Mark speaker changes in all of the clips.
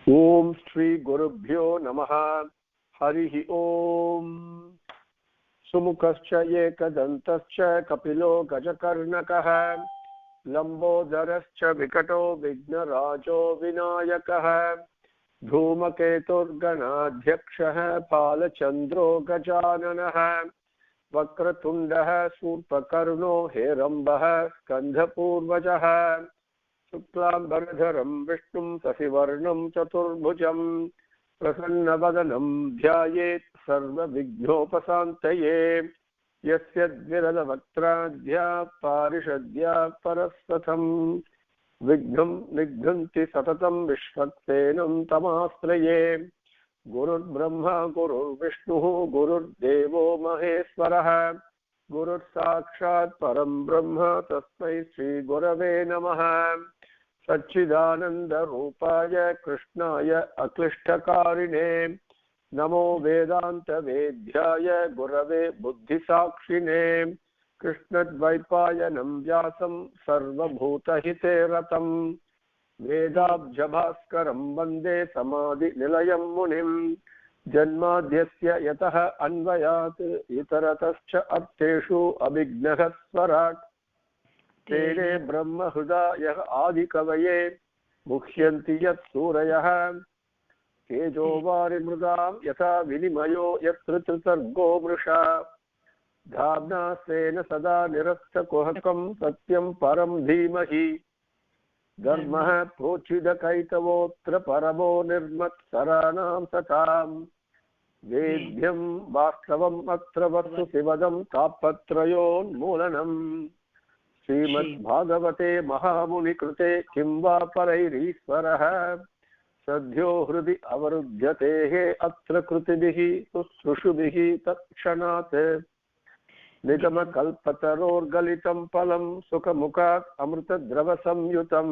Speaker 1: ओम श्री गुरुभ्यो नमः। हरि ओम। सुमुखश्च एकदन्तश्च कपिलो गजकर्णकः लंबोदरश्च विकटो विघ्नराजो विनायकः धूमकेतुर्गणाध्यक्षः बालचन्द्रो गजाननः वक्रतुण्डः शूर्पकर्णो हेरम्बः स्कन्धपूर्वजः शुक्लाम्बरधरं विष्णुं शशिवर्णं चतुर्भुजं प्रसन्नवदनं ध्यायेत् सर्वविघ्नोपशान्तये। यस्य द्विरदवक्त्राद्या पारिषद्या परस्पथं विघ्नं निघ्नन्ति सततं विश्वक्सेनं तमाश्रये। गुरुर्ब्रह्मा गुरुर्विष्णुः गुरुर्देवो महेश्वरः गुरुर्साक्षात् परं ब्रह्म तस्मै श्रीगुरवे नमः। सच्चिदानन्दरूपाय कृष्णाय अक्लिष्टकारिणे नमो वेदान्तवेद्याय गुरवे बुद्धिसाक्षिणे कृष्णद्वैपायनं व्यासं सर्वभूतहिते रतं वेदाब्जभास्करं वन्दे समाधिनिलयं मुनिं जन्माद्यस्य यतः अन्वयात् इतरतश्च अर्थेषु अभिघ्नः स्वराट् तेने ब्रह्महृदायः आदिकवये मुह्यन्ति यत्सूरयः तेजो वारिमृदां यथा विनिमयो यत्र त्रिसर्गो मृषा धाम्ना स्वेन सदा निरस्तकुहकं सत्यं परं धीमहि धर्मः प्रोचिदकैतवोऽत्र परमो निर्मत्सराणां सताम् वेद्यं वास्तवम् अत्र वस्तुशिवदं तापत्रयोन्मूलनम् श्रीमद्भागवते महामुनिकृते किं वा परैरीश्वरः सद्यो हृदि अवरुध्यतेः अत्र कृतिभिः शुश्रूषुभिः तत्क्षणात् निगमकल्पतरोर्गलितं फलं सुखमुखात् अमृतद्रवसंयुतं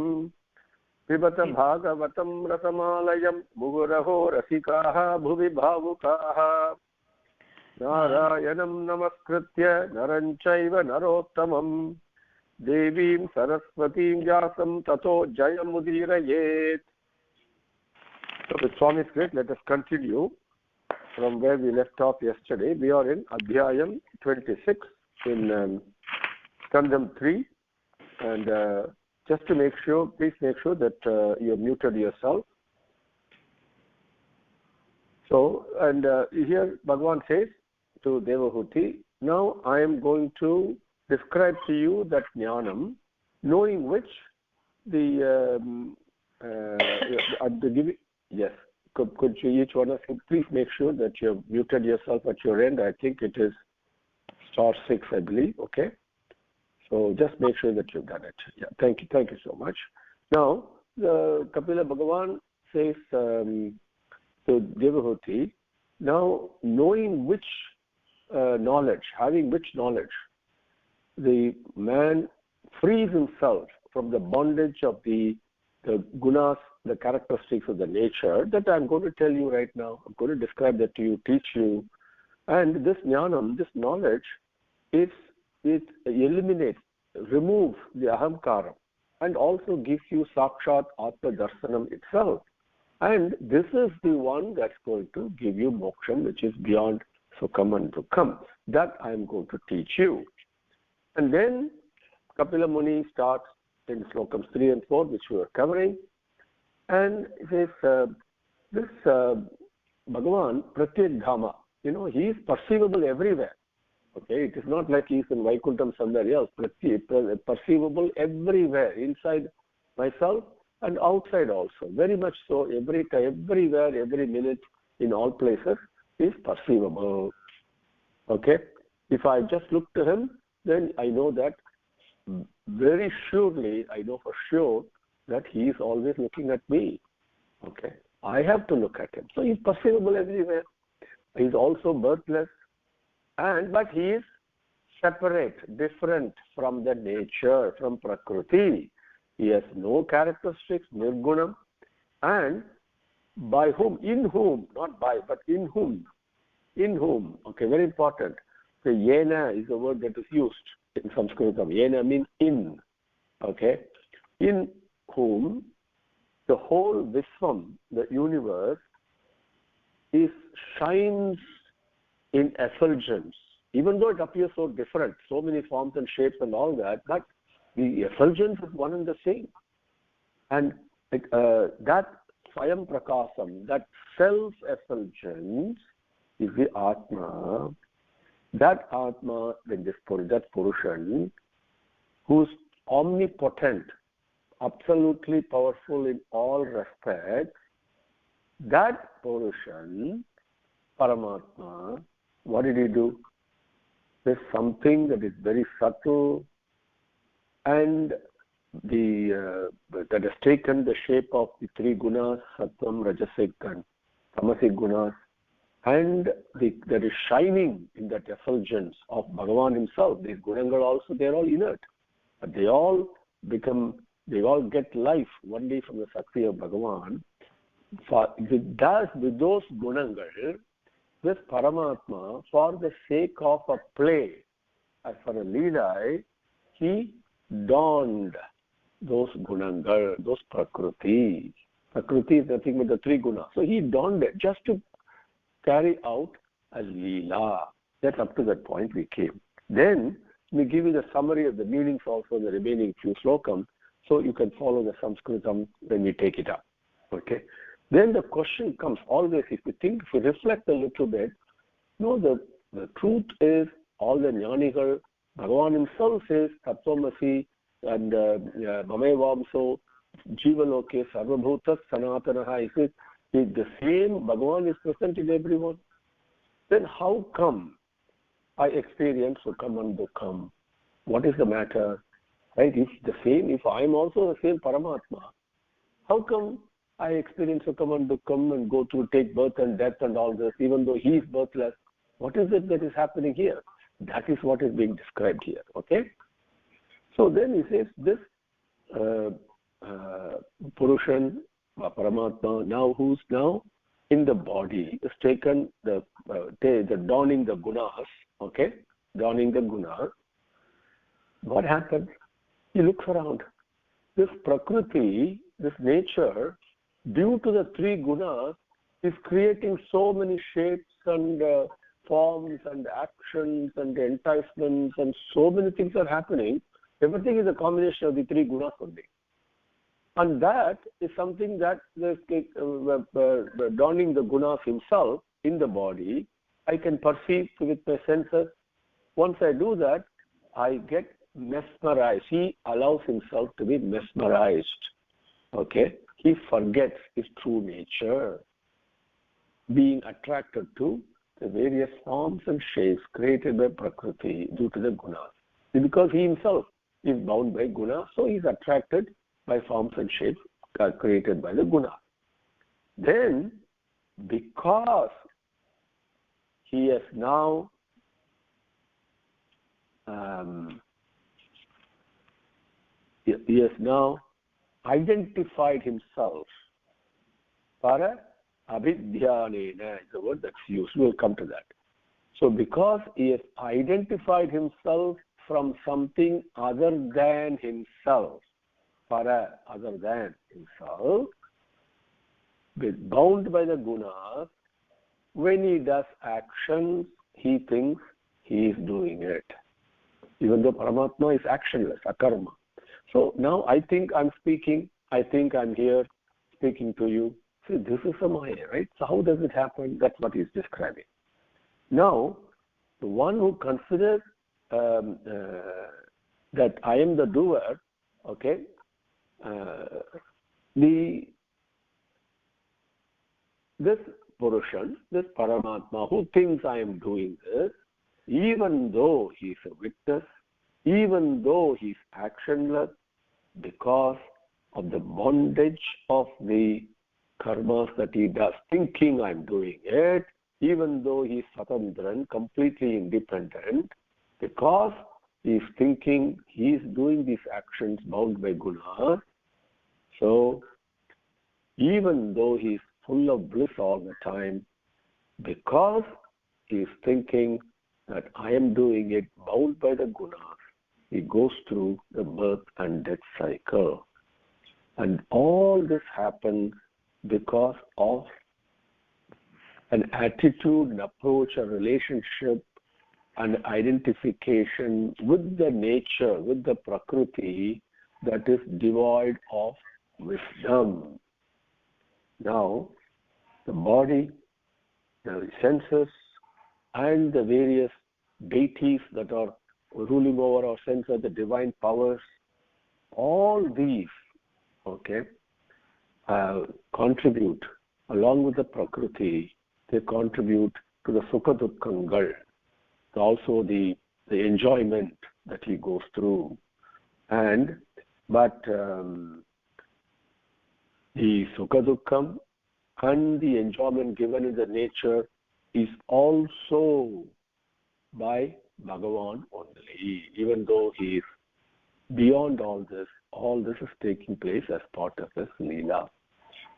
Speaker 1: पिबत भागवतं रसमालयं मुहुरहो रसिकाः भुवि भावुकाः नारायणं नमस्कृत्य नरं चैव नरोत्तमं देवीं सरस्वतीं व्यासं ततो जयमुदीरयेत्. So with Swami's grace, let us continue from where we left off yesterday. We are in Adhyayam 26 in Skandam 3, and just to make sure, please make sure that you have muted yourself. So, and here Bhagavan says to Devahuti, now I am going to describe to you that jnanam, knowing which yes. Could you each one of you please make sure that you have muted yourself at your end? I think it is *6, I believe. Okay, so just make sure that you've done it. Yeah, thank you so much. Now, Kapila Bhagavan says to Devahuti, now knowing which knowledge, having which knowledge, the man frees himself from the bondage of the gunas, the characteristics of the nature that I'm going to tell you right now. I'm going to describe that to you, teach you. And this jnanam, this knowledge, it eliminates, removes the ahamkara and also gives you sakshat atma darshanam itself. And this is the one that's going to give you moksham, which is beyond sukham and dukkham. That I'm going to teach you. And then Kapila Muni starts in slokams 3 and 4, which we are covering. And it says, this Bhagavan, Pratyek Dhama, he is perceivable everywhere. Okay, it is not like he is in Vaikuntham somewhere else. Perceivable everywhere, inside myself and outside also. Very much so, every time, everywhere, every minute, in all places, is perceivable. Okay, if I just look to him, then I know that very surely, I know for sure that he is always looking at me. Okay, I have to look at him. So he is perceivable everywhere. He is also birthless, but he is separate, different from the nature, from Prakriti. He has no characteristics, nirgunam, and by whom, in whom, not by, but in whom. Okay, very important. So yena is a word that is used in Sanskritam. Yena means in. Okay, in whom the whole Viswam, the universe, shines in effulgence. Even though it appears so different, so many forms and shapes and all that, but the effulgence is one and the same. And that Swayam Prakasam, that self-effulgence is the Atma. That Atma, that Purushan, who's omnipotent, absolutely powerful in all respects, that Purushan, Paramatma, what did he do? There's something that is very subtle and that has taken the shape of the three gunas, Sattvam, Rajasic and Tamasic gunas, and that is shining in that effulgence of Bhagavan himself. These gunangal also, they're all inert. But they all get life only from the Shakti of Bhagavan. With those gunangal, this Paramatma, for the sake of a play, as for a Leela, he donned those gunangal, those Prakriti. Prakriti is nothing but the three gunas. So he donned it just to carry out a Leela. That's up to that point we came. Then we give you the summary of the meanings also in the remaining few slokams, so you can follow the Sanskritam when we take it up. Okay. Then the question comes always, if you reflect a little bit, the truth is all the Jnanigal, Bhagavan himself says, Tattvamasi and Mamevamso, Jivaloke, Sarvabhutas, Sanatanaha, he says, the same Bhagavan is present in everyone. Then how come I experience Sukham and Dukkham? What is the matter? Right? If I am also the same Paramatma, how come I experience Sukham and Dukkham and go through take birth and death and all this, even though he is birthless? What is it that is happening here? That is what is being described here. Okay? So then he says this Purushan, Paramatma, now who's now in the body, is taken the donning the gunas, okay? Donning the gunas. What happens? He looks around. This Prakriti, this nature, due to the three gunas, is creating so many shapes and forms and actions and enticements, and so many things are happening. Everything is a combination of the three gunas only. And that is something that donning the gunas himself in the body, I can perceive with my senses. Once I do that, I get mesmerized. He allows himself to be mesmerized. Okay? He forgets his true nature, being attracted to the various forms and shapes created by Prakriti due to the gunas. Because he himself is bound by gunas, so he is attracted by forms and shapes created by the gunas. Then, because he has now identified himself. Para abhidhyanena is the word that's used. We'll come to that. So because he has identified himself from something other than himself, para, other than himself, bound by the gunas, when he does actions, he thinks he is doing it. Even though Paramatma is actionless, akarma. So now I think I'm speaking, I think I'm here speaking to you. See, this is a Maya, right? So how does it happen? That's what he's describing. Now, the one who considers that I am the doer, okay, this Purushan, this Paramatma, who thinks I am doing this, even though he is a witness, even though he is actionless, because of the bondage of the karmas that he does, thinking I am doing it, even though he is Satandran, completely independent, because he is thinking he is doing these actions bound by gunas. So, even though he is full of bliss all the time, because he is thinking that I am doing it bound by the gunas, he goes through the birth and death cycle. And all this happens because of an attitude, an approach, a relationship, an identification with the nature, with the Prakriti that is devoid of wisdom. Now, the body, the senses, and the various deities that are ruling over our senses, the divine powers, all these, contribute, along with the Prakriti, they contribute to the Sukha Dukkhangal, also the enjoyment that he goes through. But the Sukha Dukkham and the enjoyment given in the nature is also by Bhagavan only, even though he is beyond all this is taking place as part of his Leela.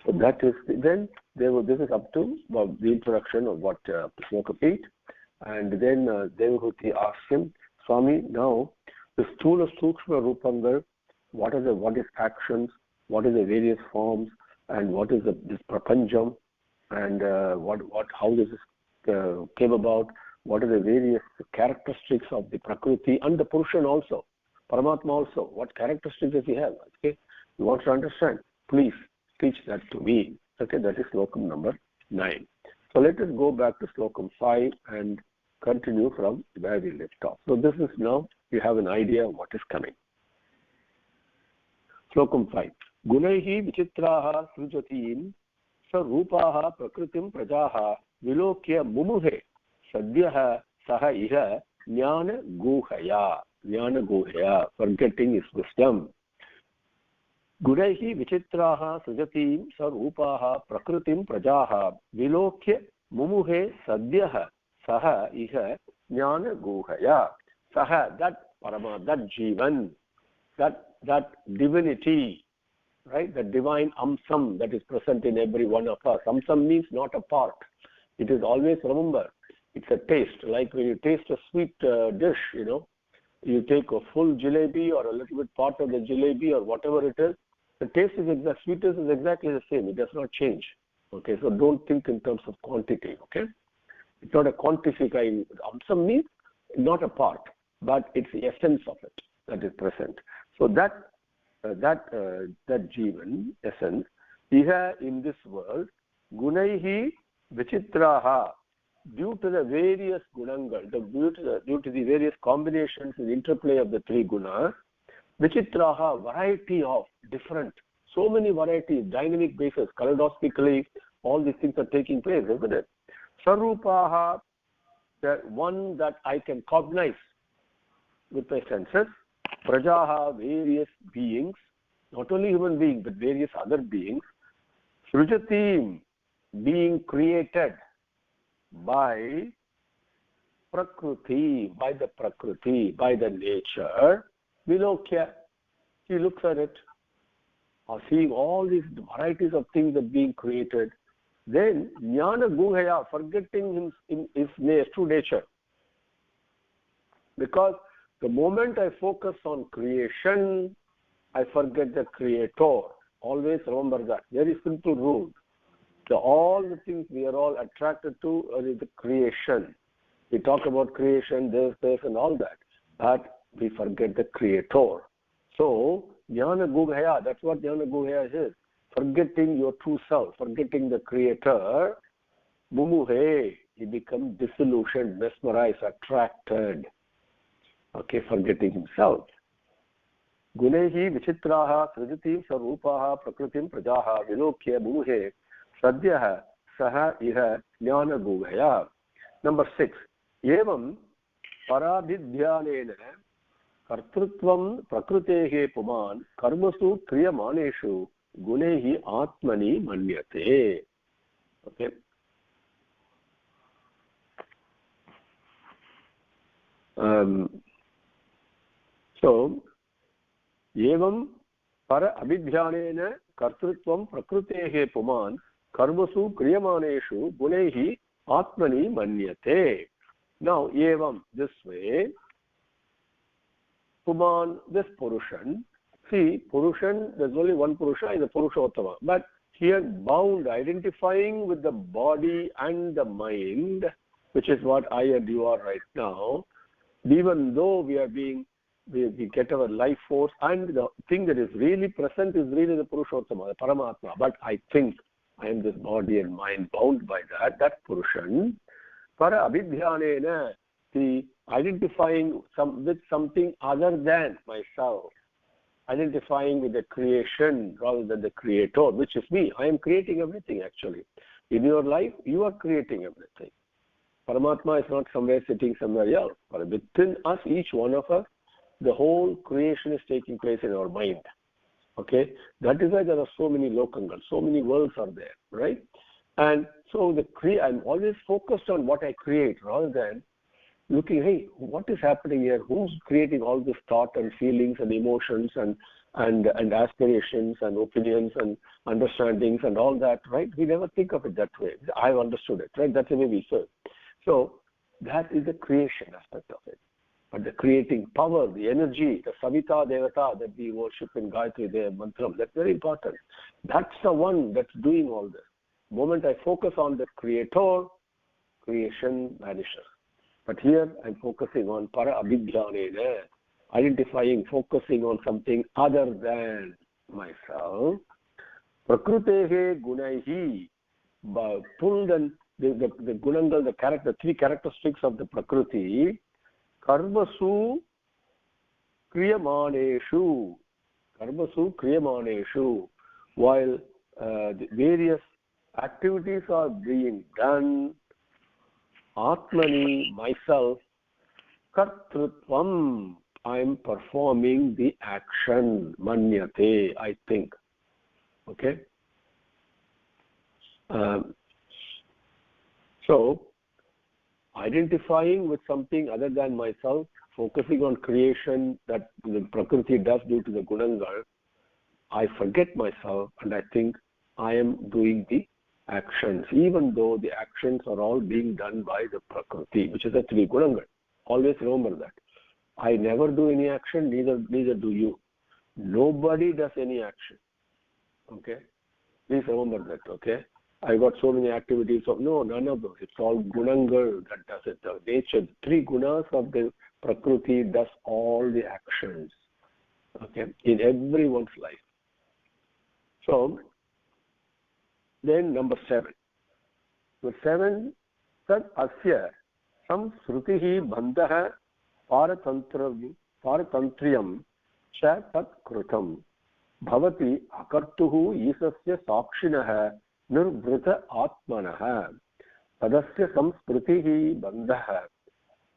Speaker 1: So that is, then this is up to the introduction of what Sloka 8. And then Devahuti asks him, Swami, now the Sthula Sukshma Rupangal, what is actions, what is the various forms, and what is this Prapanjam, and how this came about, what are the various characteristics of the Prakriti and the Purushan also, Paramatma also, what characteristics does he have? Okay, you want to understand? Please teach that to me. Okay, that is Slokam number 9. So let us go back to Slokam 5 and continue from where we left off. So this is now, you have an idea of what is coming. Slokam 5. Gunaihi vichitraha srujatim sarupaha prakritim prajaha vilokya mumuhe sadhyaha saha iha jnana guhaya, forgetting his wisdom. Gunaihi vichitraha srujatim sarupaha prakritim prajaha vilokya mumuhe sadhyaha saha iha jnana guhaya. Saha, that Parama, that Jivan, that divinity, right? The divine Amsam that is present in every one of us. Amsam means not a part. It is always, remember, it's a taste. Like when you taste a sweet dish, you take a full jalebi or a little bit part of the jalebi or whatever it is, the taste is sweetness is exactly the same. It does not change. Okay, so don't think in terms of quantity. Okay, it's not a quantifying. Amsam means not a part, but it's the essence of it that is present. So that Jivan essence, iha in this world, gunaihi vichitraha, due to the various gunangal, due to the various combinations and interplay of the three gunas, vichitraha, variety of different, so many varieties, dynamic basis, kaleidoscopically, all these things are taking place, isn't it? Sarupaha, the one that I can cognize with my senses. Prajaha, various beings, not only human beings, but various other beings. Srujatim, being created by Prakriti, by the nature. Vilokya, he looks at it, or seeing all these varieties of things that are being created. Then, jnana guhaya, forgetting his true nature. Because the moment I focus on creation, I forget the creator. Always remember that. Very simple rule. So all the things we are all attracted to are the creation. We talk about creation, this, and all that. But we forget the creator. So, jnana guhaya, that's what jnana guhaya is. Forgetting your true self, forgetting the creator. Mumuhe, he becomes disillusioned, mesmerized, attracted. Okay, forgetting himself. Gunehi vichitraha srujatim sarupaha prakritim prajaha vilokya mumuhe sadhyaha saha iha jnana guhaya. Number 6. Evam parabhidhyanena kartrutvam prakritehe puman karmasu kriyamaneshu gunehi atmani manyate. Okay. So, evam para abhidhyanena kartrutvam prakritehe puman karmasu kriyamaneshu gunehi atmani manyate. Now, evam, this way, puman, this Purushan, See, Purushan, there's only one Purusha, is a Purushottama. But here, bound, identifying with the body and the mind, which is what I and you are right now, even though we get our life force, and the thing that is really present is really the Purushottama, the Paramatma. But I think I am this body and mind bound by that Purushan. Para abhidhyanena, the identifying with something other than myself, identifying with the creation rather than the creator, which is me. I am creating everything actually. In your life, you are creating everything. Paramatma is not somewhere sitting somewhere else. But within us, each one of us, the whole creation is taking place in our mind. Okay? That is why there are so many lokangas, so many worlds are there, right? And so I'm always focused on what I create rather than looking, hey, what is happening here? Who's creating all this thought and feelings and emotions and aspirations and opinions and understandings and all that, right? We never think of it that way. I've understood it, right? That's the way we serve. So that is the creation aspect of it. But the creating power, the energy, the Savita Devata that we worship in Gayatri Dev Mantram, that's very important. That's the one that's doing all this. The moment I focus on the creator, creation vanishes. But here I'm focusing on para abhidhyanena, identifying, focusing on something other than myself. Prakrutehe gunaihi, pulled and the gunangal, the character, three characteristics of the Prakriti, karmasu kriyamaneshu, while the various activities are being done, Atmani, myself, kartrutvam, I am performing the action, manyate, I think. Okay? So, identifying with something other than myself, focusing on creation that the Prakriti does due to the Gunangal, I forget myself and I think I am doing the actions, even though the actions are all being done by the Prakriti, which is the three Gunangal. Always remember that. I never do any action, neither do you. Nobody does any action. Okay? Please remember that, okay? I got so many activities of no, none of those. It's all Gunangal that does it. The nature, three gunas of the Prakriti does all the actions. Okay? In everyone's life. So, then number 7. So 7, Tad Asya Samsrutihi Bandha Paratantriyam Cha Tat Krutam Bhavati Akartuhu Isasya Sakshinaha Nirvrita Atmanaha Tadasya Samsrutihi Bandha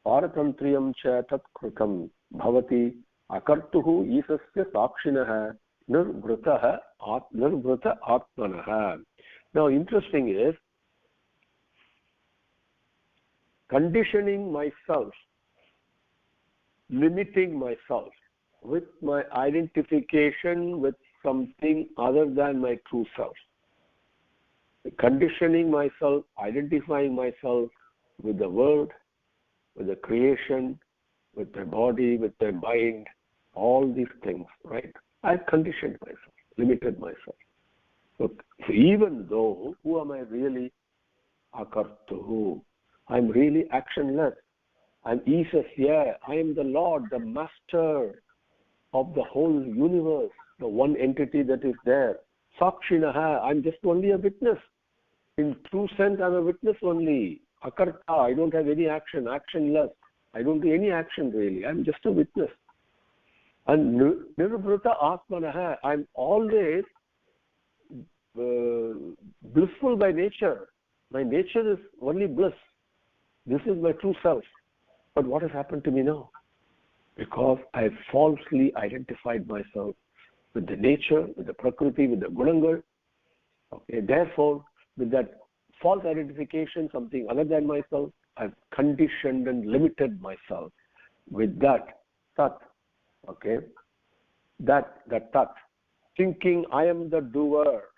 Speaker 1: Paratantriyam Cha Tat Krutam Bhavati Akartuhu Isasya Sakshinaha Nirvrita Atmanaha. Now, interesting is conditioning myself, limiting myself with my identification with something other than my true self. Conditioning myself, identifying myself with the world, with the creation, with my body, with my mind, all these things, right? I've conditioned myself, limited myself. So even though, who am I really? Akartuhu. I'm really actionless. I'm Isasya. I am the Lord, the Master of the whole universe, the one entity that is there. Sakshinaha. I'm just only a witness. In true sense, I'm a witness only. Akarta. I don't have any action, actionless. I don't do any action really. I'm just a witness. And Nirvrita Atmanaha. I'm always blissful by nature. My nature is only bliss. This is my true self. But what has happened to me now? Because I have falsely identified myself with the nature, with the Prakriti, with the Gunangal. Okay, therefore, with that false identification, something other than myself, I've conditioned and limited myself with that tat. Okay, that tat. Thinking I am the doer.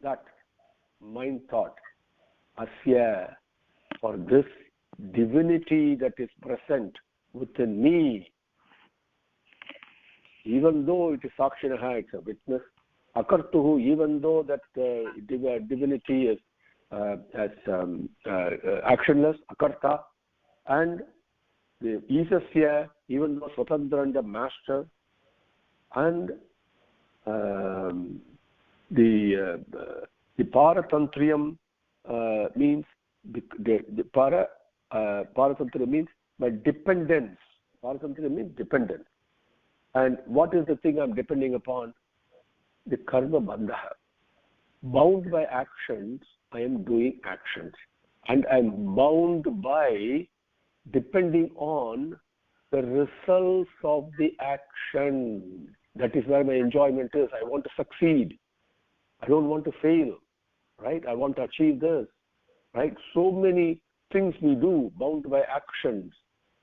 Speaker 1: That mind thought, asya, for this divinity that is present within me, even though it is Sakshinaha, it's a witness. Akartuhu, even though that divinity is actionless, Akarta. And the Isasya, even though Swatandra, the master. And the Paratantriyam means the Paratantriyam means by dependence. Paratantriyam means dependence. And what is the thing I'm depending upon? The karma bandha. Bound by actions, I am doing actions. And I'm bound by depending on the results of the action. That is where my enjoyment is. I want to succeed. I don't want to fail. Right? I want to achieve this. Right? So many things we do bound by actions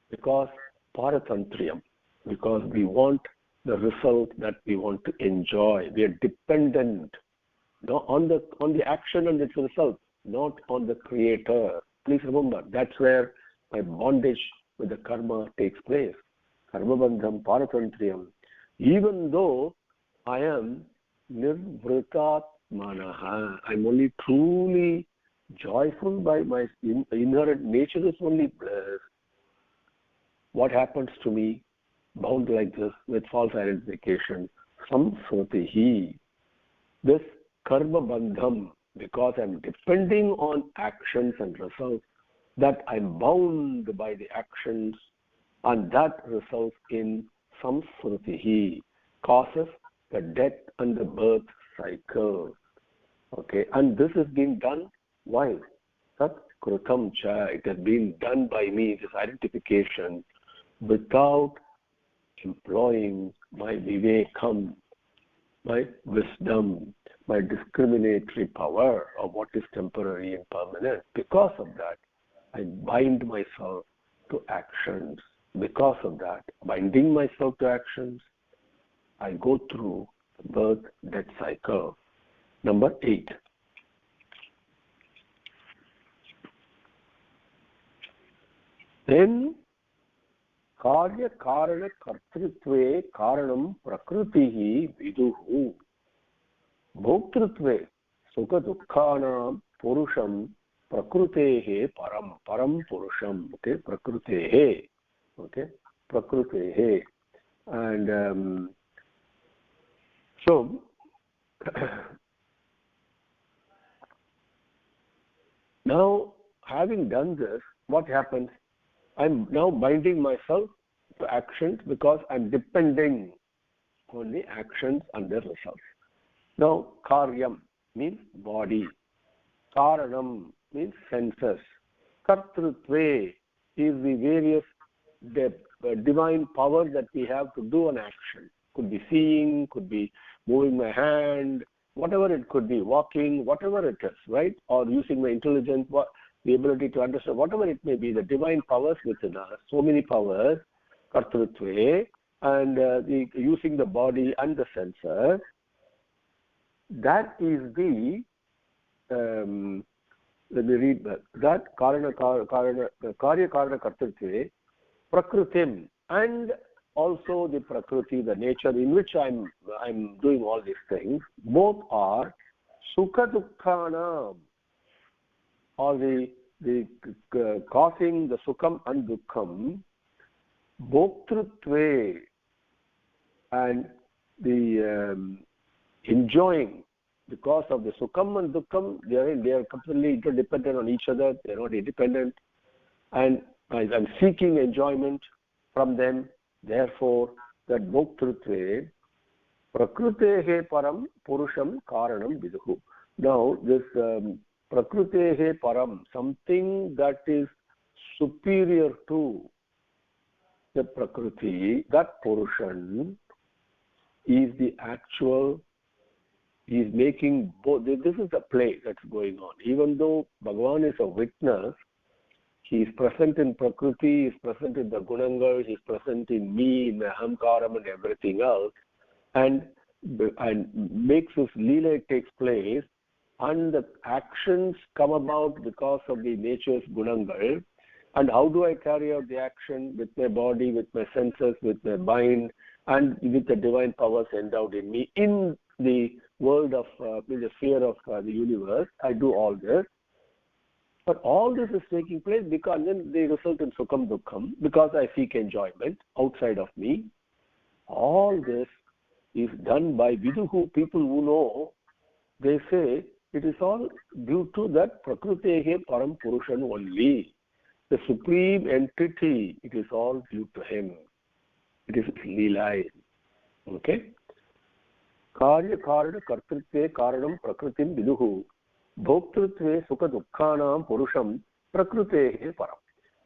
Speaker 1: because Paratantriyam. Because we want the result that we want to enjoy. We are dependent on the action and its result, not on the creator. Please remember, that's where my bondage with the karma takes place. Karma bandham paratantriyam. Even though I am nirvritat manaha, I'm only truly joyful by my inherent nature is only bliss. What happens to me? Bound like this with false identification, samsratihi. This karma bandham, because I'm depending on actions and results, that I'm bound by the actions, and that results in samsratihi, causes the death and the birth cycle. Okay, and this is being done why? Tat krutam cha, it has been done by me, this identification, without employing my vivekam, my wisdom, my discriminatory power of what is temporary and permanent. Because of that, I bind myself to actions. Because of that, binding myself to actions, I go through the birth-death cycle. Number 8. Then कार्य कारण कर्तृत्वे कारणं प्रकृतिः विदुः भोक्तृत्वे सुख दुःखानां पुरुषं प्रकृतेः परं पुरुषं. Okay, प्रकृतेः. Okay, प्रकृतेः. And so now, having done this, what happens? I'm now binding myself to actions because I'm depending on the actions and the results. Now, karyam means body. Karanam means senses. Kartrutve is the various divine power that we have to do an action. Could be seeing, could be moving my hand, whatever it could be, walking, whatever it is, right? Or using my intelligence, the ability to understand, whatever it may be, the divine powers within us, so many powers, kartrutve, and using the body and the senses, that is the, let me read that, karya karana kartrutve, prakritim, and also the prakriti, the nature in which I'm doing all these things, both are sukha dukkhanam, or the causing the sukham and dukkham, bhoktrutve, and the enjoying, because of the sukham and dukkham, they are completely interdependent on each other, they are not independent, and I'm seeking enjoyment from them. Therefore, that bhoktrutve, prakrutehe param purusham karanam viduhu. Now, this prakrutehe param, something that is superior to the prakriti, that portion is the actual, is making both. This is the play that's going on. Even though Bhagavan is a witness, he is present in prakriti, he is present in the gunangal, he is present in me, in my ahamkaram and everything else, and makes his leela, it takes place, and the actions come about because of the nature's gunangal. And how do I carry out the action? With my body, with my senses, with my mind, and with the divine powers endowed in me in the world of, in the sphere of the universe. I do all this. But all this is taking place because then they result in Sukham Dukkham, because I seek enjoyment outside of me. All this is done by Viduhu, people who know. They say it is all due to that Prakrutehe Param Purushan only. The supreme entity, it is all due to him. It is Leela. Okay? Karya Karana Kartrutve Karanam Prakrutim Viduhu Bhoktrutve Sukha Dukkhanam Purusham Prakrutehe Param.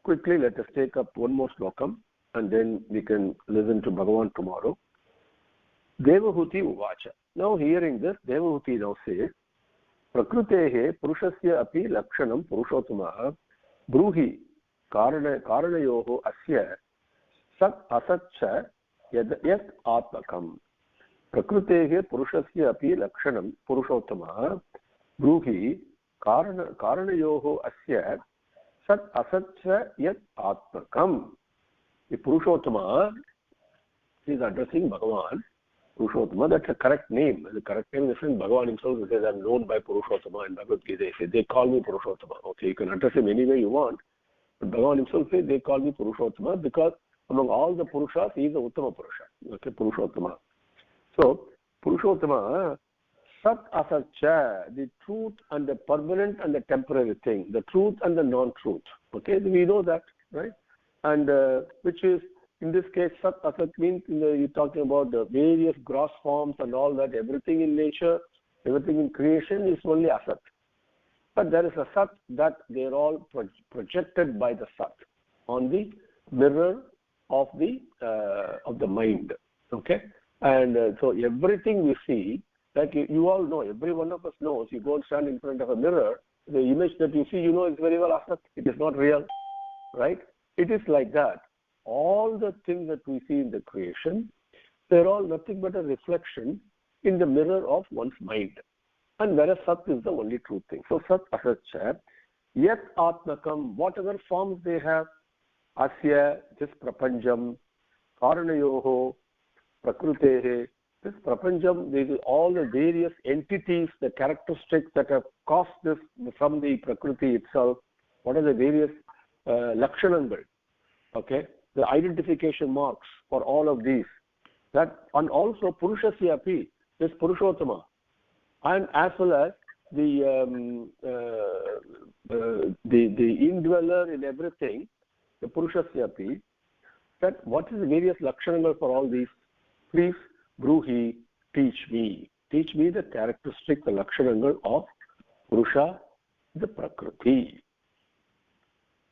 Speaker 1: Quickly, let us take up one more slokam and then we can listen to Bhagavan tomorrow. Devahuti Uvacha. Now hearing this, Devahuti now says, Prakrutehe Purushasya api lakshanam Purushottamaha Bruhi Karanayoho Asya Sat Asatcha Yat Atmakam. Prakrutehe Purushasya api lakshanam Purushottamaha Bruhi Karanayoho Asya Sat Asatcha Yat Atmakam. The Purushottama is addressing Bhagavan. Purushottama, that's a correct name. The correct name is Bhagavan himself says, I'm known by Purushottama in Bhagavad Gita. They call me Purushottama. Okay, you can address him any way you want. But Bhagavan himself says, they call me Purushottama because among all the Purushas, he is the Uttama Purusha. Okay, Purushottama. So, Purushottama, Sat Asatcha, the truth and the permanent and the temporary thing, the truth and the non-truth. Okay, we know that, right? And which is, in this case, Sat Asat means you're talking about the various gross forms and all that. Everything in nature, everything in creation is only Asat. But there is a Sat that they're all projected by the Sat on the mirror of the mind. Okay? And so everything we see, like you all know, every one of us knows, you go and stand in front of a mirror, the image that you see, you know it's very well Asat. It is not real. Right? It is like that. All the things that we see in the creation, they're all nothing but a reflection in the mirror of one's mind. And whereas Sat is the only true thing. So Sat Asatcha, Yat Atmakam, whatever forms they have, Asya, this Prapanjam, Karanayoho, Prakrutehe, this Prapanjam, all the various entities, the characteristics that have caused this from the Prakriti itself, what are the various Lakshanangal, okay? The identification marks for all of these. That, and also Purushasya api, this Purushottama, and as well as the indweller in everything, the Purushasya api, that what is the various Lakshanangal for all these? Please, Bruhi, teach me. Teach me the characteristic, the Lakshanangal of Purusha, the Prakriti.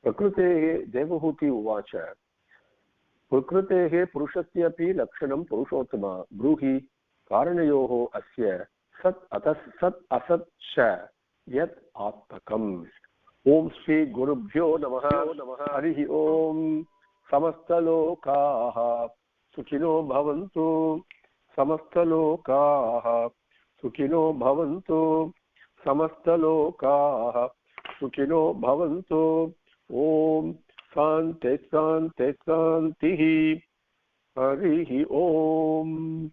Speaker 1: Prakrutehe Devahuti Uvacha. Prakrutehe Purushasyapi Lakshanam Purushottama Bruhi Karanayoho Asya Sat Asat Sha Yat Atmakam. Om Shri Gurubhyo Namaha Harihi Om. Samastalokaha Sukhino Bhavantu. Samastalokaha Sukhino Bhavantu. Samastalokaha Sukhino Bhavantu. Om Sante Sante Santihi Harihi Om.